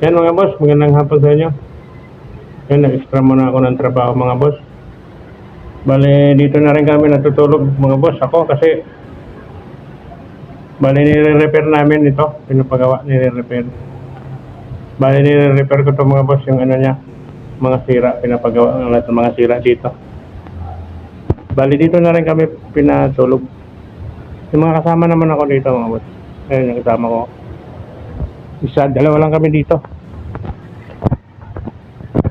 Yan mga boss, magandang hapon sa inyo. Yan, nag-extra muna ako ng trabaho mga boss. Bale, dito na rin kami natutulog mga boss. Ako kasi, bale nire-repair namin ito. Pinapagawa, nire-repair. Bale, nire-repair ko ito mga boss, yung ano niya, mga sira. Pinapagawa ng lahat ng mga sira dito. Bale, dito na rin kami pinatulog. Yung mga kasama naman ako dito mga boss. Ayun, yung kasama ko. Isa, dalawa lang kami dito.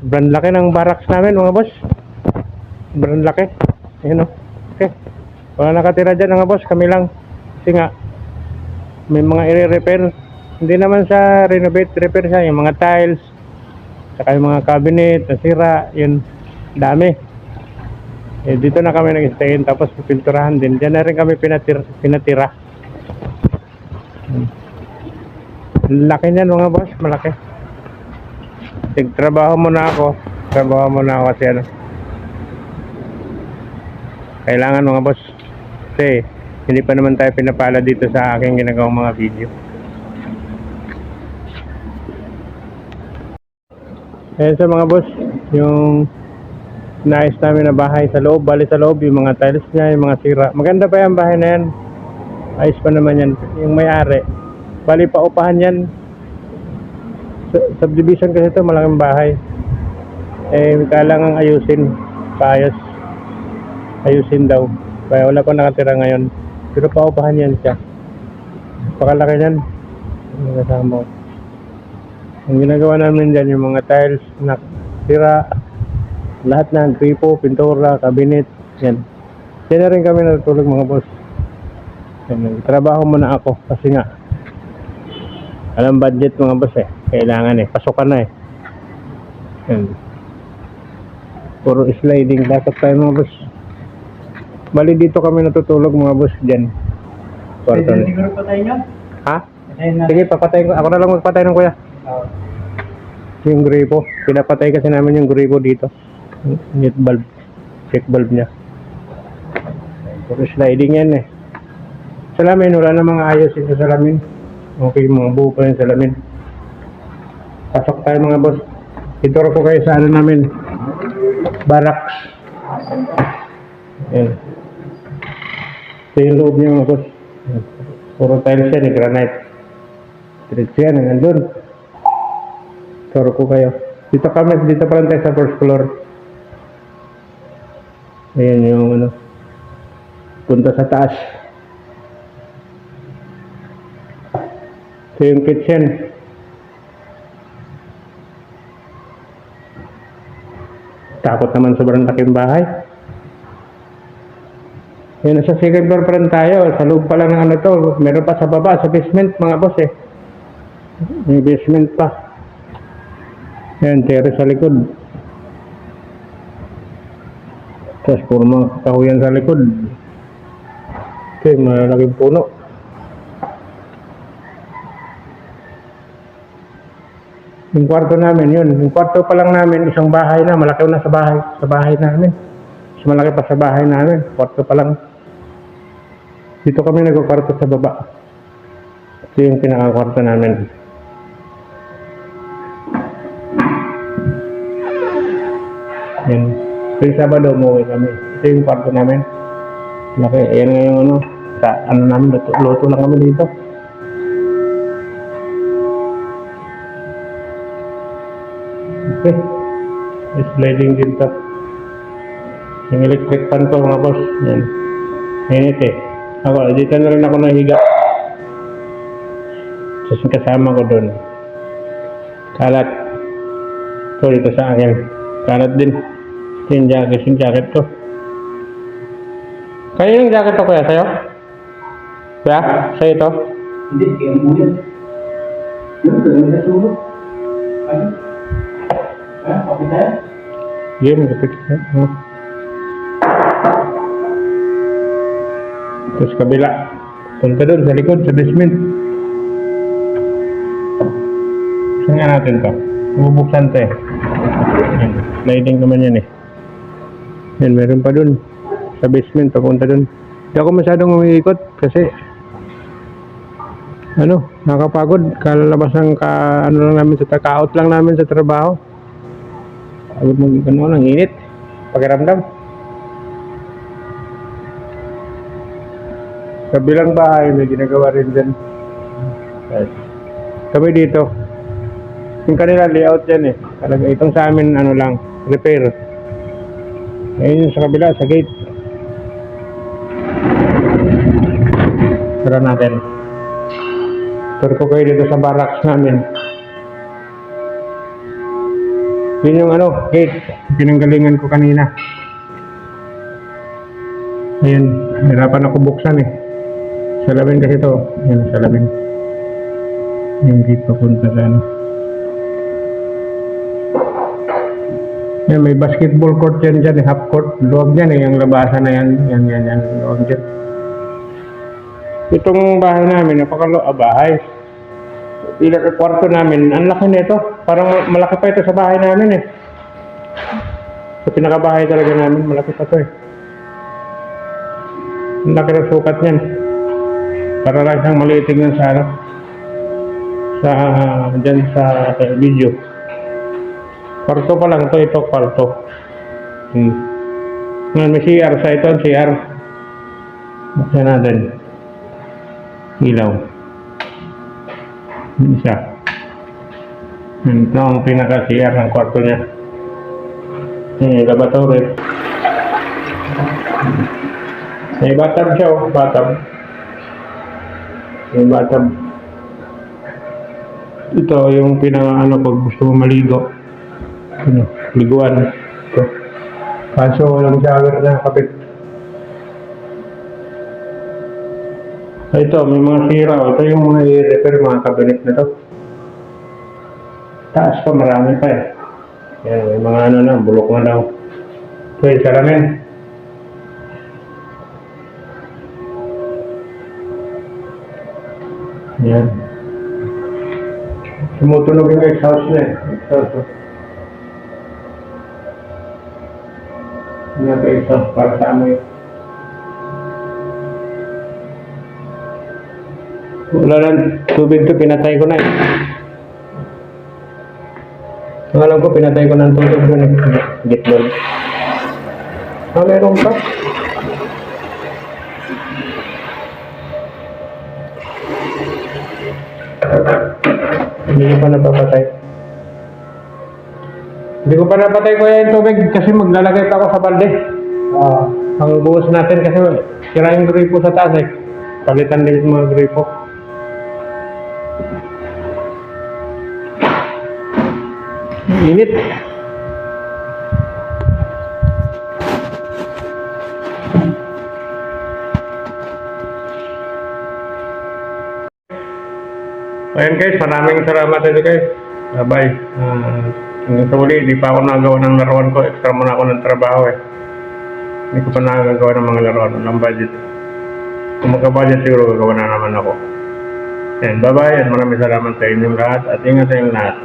Brand laki ng barracks namin mga boss. Brand laki. Ayan o. Okay. Wala nakatira dyan mga boss. Kami lang. Kasi nga, may mga i-repair. Hindi naman sa renovate, repair siya. Yung mga tiles. Saka yung mga cabinet, nasira. Yun, dami. Eh, dito na kami nag-stayin. Tapos pipinturahan din. Diyan na rin kami pinatira. Laki niyan mga boss, malaki. Trabaho muna ako kasi ano, kailangan mga boss. Kasi hindi pa naman tayo pinapala dito sa aking ginagawang mga video. Ayan sa mga boss, yung naayos namin na bahay sa loob. Bali sa loob, yung mga tiles niya, yung mga sira. Maganda pa yung bahay na yan. Ayos pa naman yan. Yung may-ari, bali paupahan yan. Subdivision kasi ito, malaking bahay. Eh, kailangan ayusin. Paayos. Ayusin daw. Kaya wala pa nakatira ngayon. Pero paupahan yan siya. Pakalaki yan. Ang kasama. Ang ginagawa namin dyan, yung mga tiles na sira. Lahat ng gripo, pintura, cabinet. Yan. Yan na rin kami natutulog mga boss. Yan. Trabaho muna ako kasi nga alam budget mga boss eh. Kailangan eh. Pasokan na eh. Yan. Puro sliding. Dapat tayo mga boss. Bali dito kami natutulog mga boss dyan. Pwede na siguro patayin nyo? Ha? Patayin na. Sige, papatayin ko. Ako na lang magpatay ng kuya. Yung gripo. Pinapatay kasi namin yung gripo dito. Net bulb. Check bulb niya. Puro sliding yan eh. Salamin. Wala na mga ayos ito salamin. Okay, mga buo pa yung salamin. Pasok tayo mga boss. Ituro ko kayo sa ano namin. Barracks. Ayan. Ito yung loob niya mga boss. Puro tiles yan, granite. Diretso yan, hanggang doon. Ituro ko kayo. Dito kami, dito pa lang tayo sa first floor. Ayan yung ano. Punta sa taas. Ito yung kitchen. Takot naman sobrang laking bahay. Yan, nasa second floor pa rin tayo. Sa loob pa lang ng ano to. Meron pa sa baba, sa basement mga boss eh. May basement pa. Yan, terrace sa likod. Tapos puro mga kahuyan sa likod. Okay, malaking puno. Yung kwarto namin yun. Yung kwarto pa lang namin, isang bahay na. Malaki na sa bahay. Sa bahay namin. Mas malaki pa sa bahay namin. Kwarto pa lang. Dito kami nagkakwarto sa baba. Ito yung pinakakwarto namin. Yan. So yung Sabado, umuwi kami. Ito yung kwarto namin. Laki. Ayan nga yung ano. Sa ano namin, luto lang kami dito. Okay. Sliding din to. Yung electric fan ko mga boss. Yan. Init eh. Ako, dito na rin ako nahiga. Tapos kasama ko doon. Kalat. Ito dito sa akin. Kalat din. Yung jacket ko. Kaya yung jacket ko kuya sa'yo? Kuya? Sa'yo ito? Hindi, kaya mo yan. Yun, gawin na sulog. Ano? Ha? Kapit tayo? Sige, magkapit ka. Tapos kabila. Punta doon sa likod, sa basement. Saan nga natin to? Bubuksan to eh. Yan. Sliding naman yan eh. Yan, meron pa doon. Sa basement, papunta doon. Hindi ako masyadong umiikot kasi Nakapagod. Kalalabas ang ano lang namin sa ka-out lang namin sa trabaho. Pagod ang init. Pakiramdam. Kabilang bahay, may ginagawa rin dyan. Kami dito. Yung kanila layout yan eh. Talaga itong sa amin ano lang, repair. Ayun yung sa kabila, sa gate. Tara natin. Tur ko kayo dito sa barracks namin. Yun yung gate. Pinanggalingan ko kanina. Ayun, hirapan ako buksan eh. Salamin kasi to. Yan, salamin. Yung gate papunta sa Yan, may basketball court yan dyan, half court. Luwag yan eh, yung labasan na yan. Yan. Luwag dyan. Itong bahay namin, bahay. Kwarto namin, ang laki nito. Parang malaki pa ito sa bahay namin eh. Sa pinakabahay talaga namin, malaki pa ito eh. Ang laki ng sukat niyan. Para lang siyang maliit tingnan dyan sa video. Kwarto pa lang ito kwarto. Ngayon may CR sa ito, CR. Buksan natin. Ilaw. Isa. Ito ang pinaka-CR ng kwarto niya. Laboratory. May bathtub siya bathtub. May bathtub. Ito yung pag gusto mo maligo. Liguan. Ito. Kaso walang shower na kapit. Ito, may mga sira. Ito yung mga i-repair mga cabinet na to. Taas pa, marami pa eh. Yan, may mga bulok na daw. Ito yung salamin. Yan. Sumutunog yung exhaust niya eh. Yan yung exhaust para sa amoy. Wala lang tubig to, pinatay ko na eh. Ang alam ko, pinatay ko ng tubig doon eh. Gitbol. Meron pa. Hindi ko pa napapatay. Hindi ko pa napatay ko yung tubig kasi maglalagay pa ako sa balde. Ang buhos natin kasi sira yung gripo sa taas eh. Palitan din yung mga gripo. Init. Ayan guys, maraming salamat din guys. Bye. Hanggang sa uli, di pa ako nagawa ng laruan ko. Extra muna ako ng trabaho eh. Hindi ko pa nagagawa ng mga laruan. Walang budget. Kung magka-budget siguro, gagawa na naman ako. Ayan, bye-bye. At maraming salamat sa inyong lahat. At ingat sa inyong lahat.